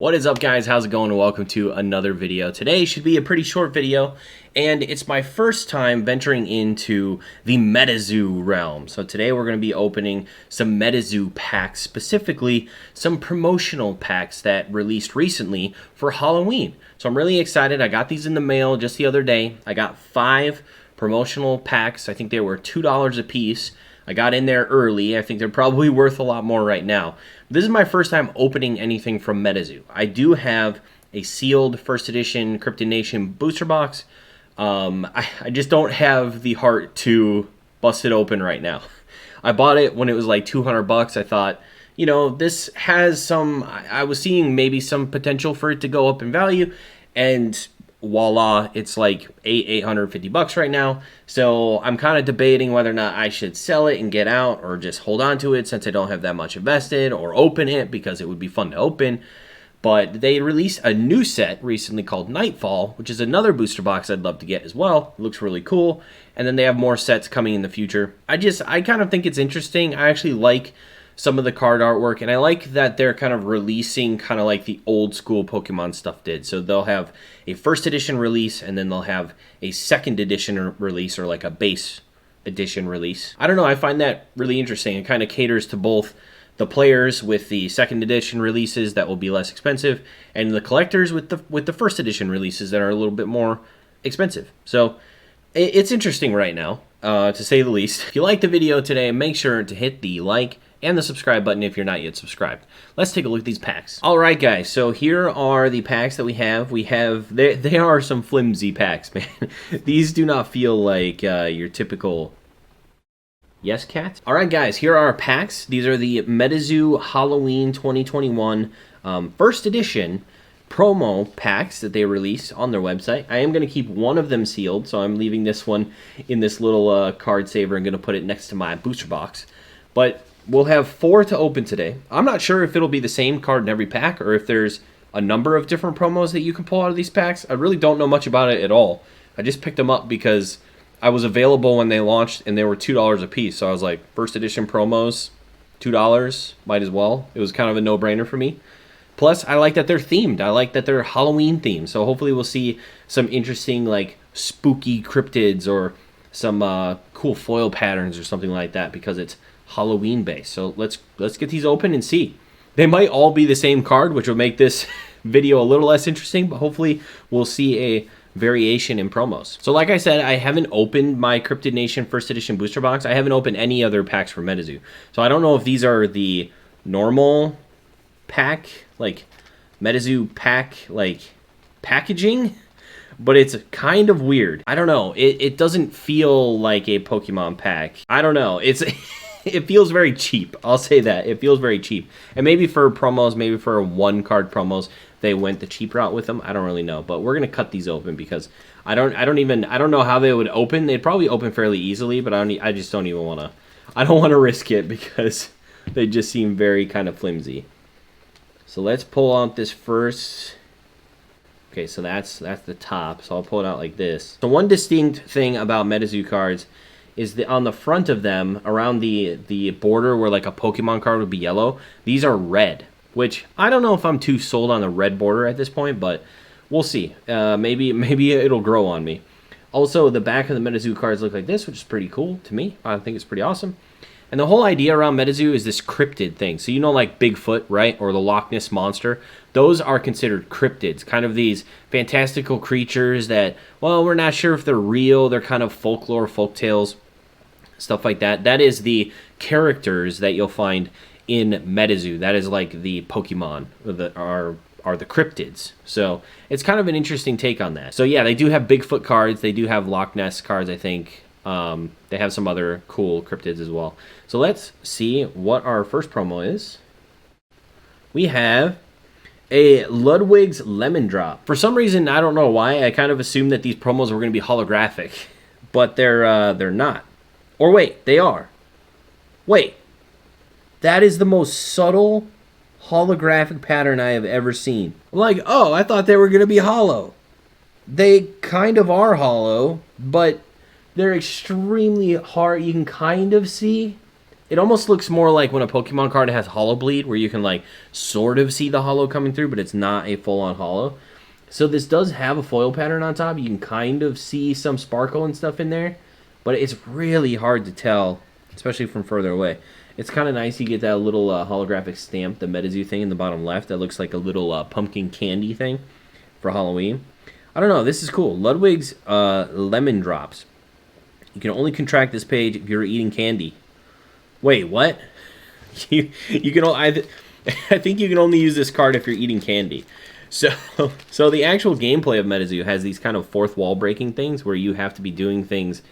What is up, guys? How's it going? Welcome to another video. Today should be a pretty short video, and it's my first time venturing into the Metazoo realm. So today we're going to be opening some Metazoo packs, specifically some promotional packs that released recently for Halloween. So I'm really excited. I got these in the mail just the other day. I got 5 promotional packs. I think they were $2 a piece. I got in there early. I think they're probably worth a lot more right now. This is my first time opening anything from Metazoo. I do have a sealed first edition Cryptid Nation booster box. I just don't have the heart to bust it open right now. I bought it when it was like 200 bucks. I thought, you know, this has some, I was seeing maybe some potential for it to go up in value, and voila, it's like $850 right now. So I'm kind of debating whether or not I should sell it and get out, or just hold on to it since I don't have that much invested, or open it because it would be fun to open. But they released a new set recently called Nightfall, which is another booster box I'd love to get as well. It looks really cool. And then they have more sets coming in the future. I kind of think it's interesting. I actually like some of the card artwork, and I like that they're kind of releasing kind of like the old school Pokemon stuff did. So they'll have a first edition release, and then they'll have a second edition release, or like a base edition release. I don't know, I find that really interesting. It kind of caters to both the players with the second edition releases that will be less expensive, and the collectors with the first edition releases that are a little bit more expensive. So it's interesting right now, to say the least. If you liked the video today, make sure to hit the like and the subscribe button if you're not yet subscribed. Let's take a look at these packs. Alright, guys, so here are the packs that we have. They are some flimsy packs, man. These do not feel like your typical... Yes, cat? Alright, guys, here are our packs. These are the Metazoo Halloween 2021 first edition promo packs that they released on their website. I am going to keep one of them sealed, so I'm leaving this one in this little card saver and going to put it next to my booster box. But we'll have 4 to open today. I'm not sure if it'll be the same card in every pack, or if there's a number of different promos that you can pull out of these packs. I really don't know much about it at all. I just picked them up because I was available when they launched, and they were $2 a piece. So I was like, first edition promos, $2, might as well. It was kind of a no-brainer for me. Plus, I like that they're themed. I like that they're Halloween themed. So hopefully we'll see some interesting, like, spooky cryptids, or some cool foil patterns or something like that, because it's Halloween based. So let's get these open and see. They might all be the same card, which will make this video a little less interesting, but hopefully we'll see a variation in promos. So like I said, I haven't opened my Cryptid Nation first edition booster box. I haven't opened any other packs for Metazoo. So I don't know if these are the normal pack, like Metazoo pack, like packaging, but it's kind of weird. I don't know. It doesn't feel like a Pokemon pack. I don't know. It feels very cheap. I'll say that. It feels very cheap. And maybe for promos, maybe for one card promos, they went the cheap route with them. I don't really know, but we're going to cut these open because I don't know how they would open. They'd probably open fairly easily, but I just don't even want to. I don't want to risk it because they just seem very kind of flimsy. So let's pull out this first. Okay, so that's the top. So I'll pull it out like this. So one distinct thing about Metazoo cards is that on the front of them, around the border where like a Pokemon card would be yellow, these are red, which I don't know if I'm too sold on the red border at this point, but we'll see. Maybe it'll grow on me. Also, the back of the Metazoo cards look like this, which is pretty cool to me. I think it's pretty awesome. And the whole idea around Metazoo is this cryptid thing. So you know, like Bigfoot, right? Or the Loch Ness Monster. Those are considered cryptids. Kind of these fantastical creatures that, well, we're not sure if they're real. They're kind of folklore, folktales, stuff like that. That is the characters that you'll find in Metazoo. That is like the Pokemon that are the cryptids. So it's kind of an interesting take on that. So yeah, they do have Bigfoot cards. They do have Loch Ness cards, I think. They have some other cool cryptids as well. So let's see what our first promo is. We have a Ludwig's Lemon Drop. For some reason, I don't know why, I kind of assumed that these promos were going to be holographic, but they're not. Or wait, they are. Wait, that is the most subtle holographic pattern I have ever seen. I'm like, oh, I thought they were going to be hollow. They kind of are hollow, but they're extremely hard. You can kind of see It almost looks more like when a Pokemon card has Hollow Bleed, where you can like sort of see the hollow coming through, but it's not a full-on hollow. So this does have a foil pattern on top. You can kind of see some sparkle and stuff in there, but it's really hard to tell, especially from further away. It's kind of nice. You get that little holographic stamp, the Metazoo thing in the bottom left. That looks like a little pumpkin candy thing for Halloween. I don't know. This is cool. Ludwig's Lemon Drops. You can only contract this page if you're eating candy. Wait, what? You can I think you can only use this card if you're eating candy. So the actual gameplay of Metazoo has these kind of fourth wall breaking things where you have to be doing things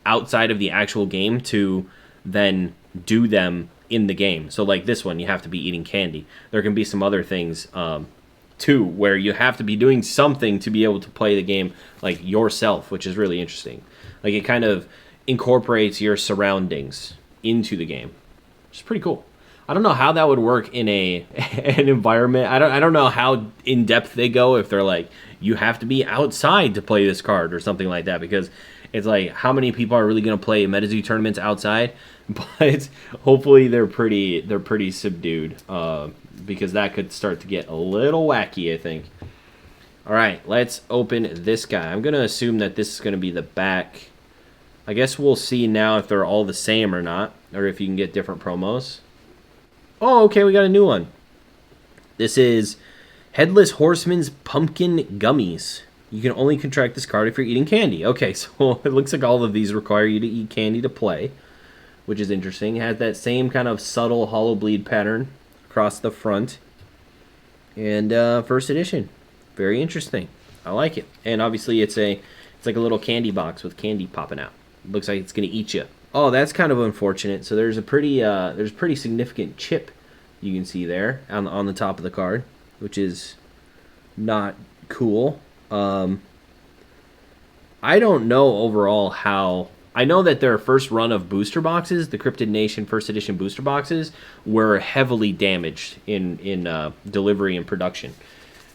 outside of the actual game to then do them in the game. So like this one, you have to be eating candy. There can be some other things too where you have to be doing something to be able to play the game like yourself, which is really interesting. Like it kind of incorporates your surroundings into the game, which is pretty cool. I don't know how that would work in an environment. I don't know how in depth they go if they're like you have to be outside to play this card or something like that, because it's like how many people are really going to play Metazoo tournaments outside? But hopefully they're pretty subdued, because that could start to get a little wacky, I think. All right, let's open this guy. I'm going to assume that this is going to be the back. I guess we'll see now if they're all the same or not, or if you can get different promos. Oh, okay, we got a new one. This is Headless Horseman's Pumpkin Gummies. You can only contract this card if you're eating candy. Okay, so it looks like all of these require you to eat candy to play, which is interesting. It has that same kind of subtle hollow bleed pattern across the front. And first edition. Very interesting. I like it. And obviously it's like a little candy box with candy popping out. It looks like it's going to eat you. Oh, that's kind of unfortunate. So there's a pretty significant chip you can see there on the top of the card, which is not cool. I don't know overall how. I know that their first run of booster boxes, the Cryptid Nation first edition booster boxes, were heavily damaged in delivery and production.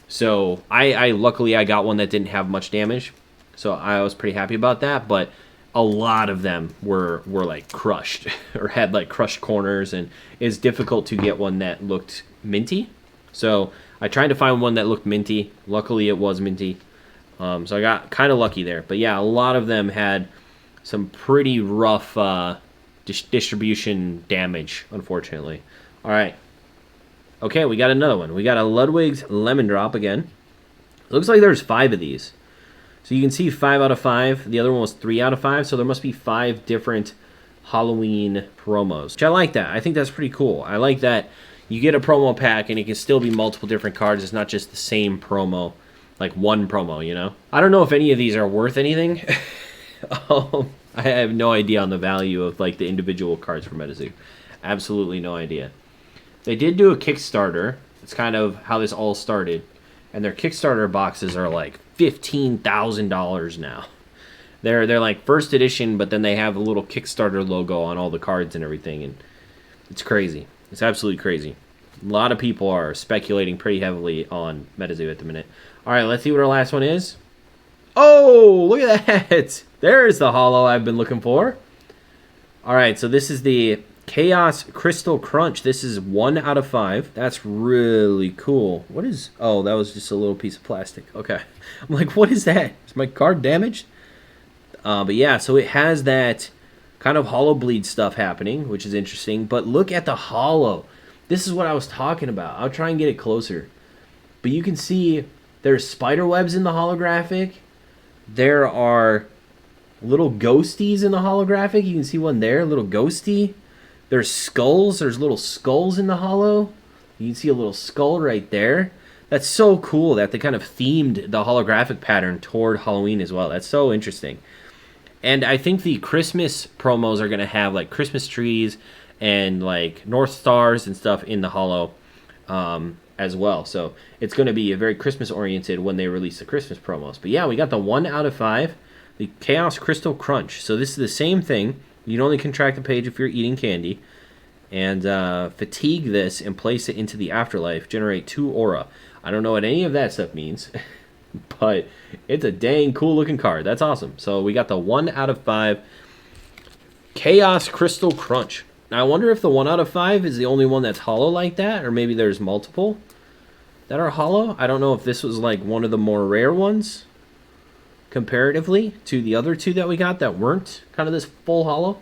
So I luckily I got one that didn't have much damage, so I was pretty happy about that. But a lot of them were like crushed or had like crushed corners, and it's difficult to get one that looked minty. So I tried to find one that looked minty. Luckily it was minty. So I got kind of lucky there. But yeah, a lot of them had some pretty rough distribution damage, unfortunately. All right. Okay, we got another one. We got a Ludwig's Lemon Drop again. Looks like there's 5 of these. So you can see 5 out of 5. The other one was 3 out of 5. So there must be 5 different Halloween promos, which I like that. I think that's pretty cool. I like that you get a promo pack and it can still be multiple different cards. It's not just the same promo, like one promo, you know? I don't know if any of these are worth anything. I have no idea on the value of like the individual cards from Metazoo. Absolutely no idea. They did do a Kickstarter. It's kind of how this all started. And their Kickstarter boxes are like $15,000 now. They're like first edition, but then they have a little Kickstarter logo on all the cards and everything, and it's crazy. It's absolutely crazy. A lot of people are speculating pretty heavily on Metazoo at the minute. All right, let's see what our last one is. Oh, look at that. There's the holo I've been looking for. All right, so this is the Chaos Crystal Crunch. This is 1 out of 5. That's really cool. What is... Oh, that was just a little piece of plastic. Okay. I'm like, what is that? Is my card damaged? But yeah, so it has that kind of hollow bleed stuff happening, which is interesting. But look at the hollow. This is what I was talking about. I'll try and get it closer. But you can see there's spider webs in the holographic. There are little ghosties in the holographic. You can see one there, a little ghosty. There's skulls. There's little skulls in the holo. You can see a little skull right there. That's so cool that they kind of themed the holographic pattern toward Halloween as well. That's so interesting. And I think the Christmas promos are going to have like Christmas trees and like North Stars and stuff in the holo as well. So it's going to be a very Christmas oriented when they release the Christmas promos. But yeah, we got the 1 out of 5, the Chaos Crystal Crunch. So this is the same thing. You can only contract the page if you're eating candy. And fatigue this and place it into the afterlife. Generate 2 aura. I don't know what any of that stuff means. But it's a dang cool looking card. That's awesome. So we got the 1 out of 5 Chaos Crystal Crunch. Now, I wonder if the 1 out of 5 is the only one that's hollow like that, or maybe there's multiple that are hollow. I don't know if this was like one of the more rare ones comparatively to the other two that we got that weren't kind of this full hollow,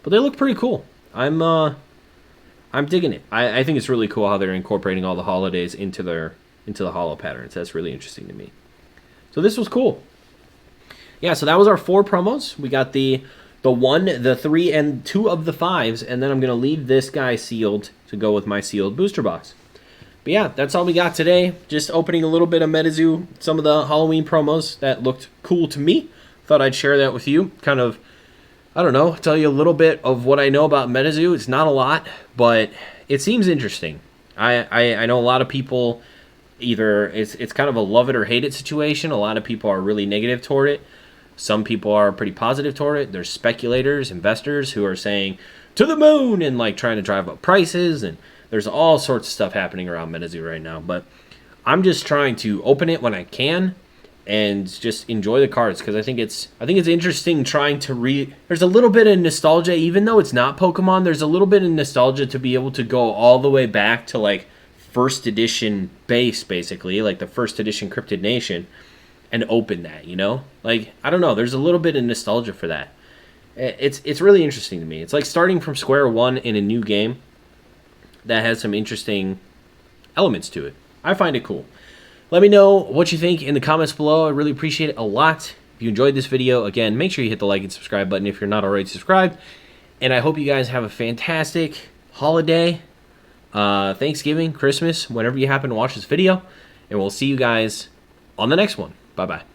but they look pretty cool. I'm digging it. I think it's really cool how they're incorporating all the holidays into the hollow patterns. That's really interesting to me. So this was cool. Yeah, so that was our 4 promos. We got the 1, the 3, and 2 of the 5s, and then I'm going to leave this guy sealed to go with my sealed booster box. But yeah, that's all we got today. Just opening a little bit of Metazoo, some of the Halloween promos that looked cool to me. Thought I'd share that with you. Kind of, I don't know, tell you a little bit of what I know about Metazoo. It's not a lot, but it seems interesting. I know a lot of people, either it's kind of a love it or hate it situation. A lot of people are really negative toward it. Some people are pretty positive toward it. There's speculators, investors who are saying to the moon and like trying to drive up prices, and there's all sorts of stuff happening around Metazoo right now. But I'm just trying to open it when I can and just enjoy the cards, because I think it's interesting trying to there's a little bit of nostalgia, even though it's not Pokemon. There's a little bit of nostalgia to be able to go all the way back to like first edition base, basically, like the first edition Cryptid Nation, and open that, you know? Like, I don't know, there's a little bit of nostalgia for that. It's really interesting to me. It's like starting from square one in a new game that has some interesting elements to it. I find it cool. Let me know what you think in the comments below. I really appreciate it a lot. If you enjoyed this video, again, make sure you hit the like and subscribe button if you're not already subscribed. And I hope you guys have a fantastic holiday, Thanksgiving, Christmas, whenever you happen to watch this video. And we'll see you guys on the next one. Bye-bye.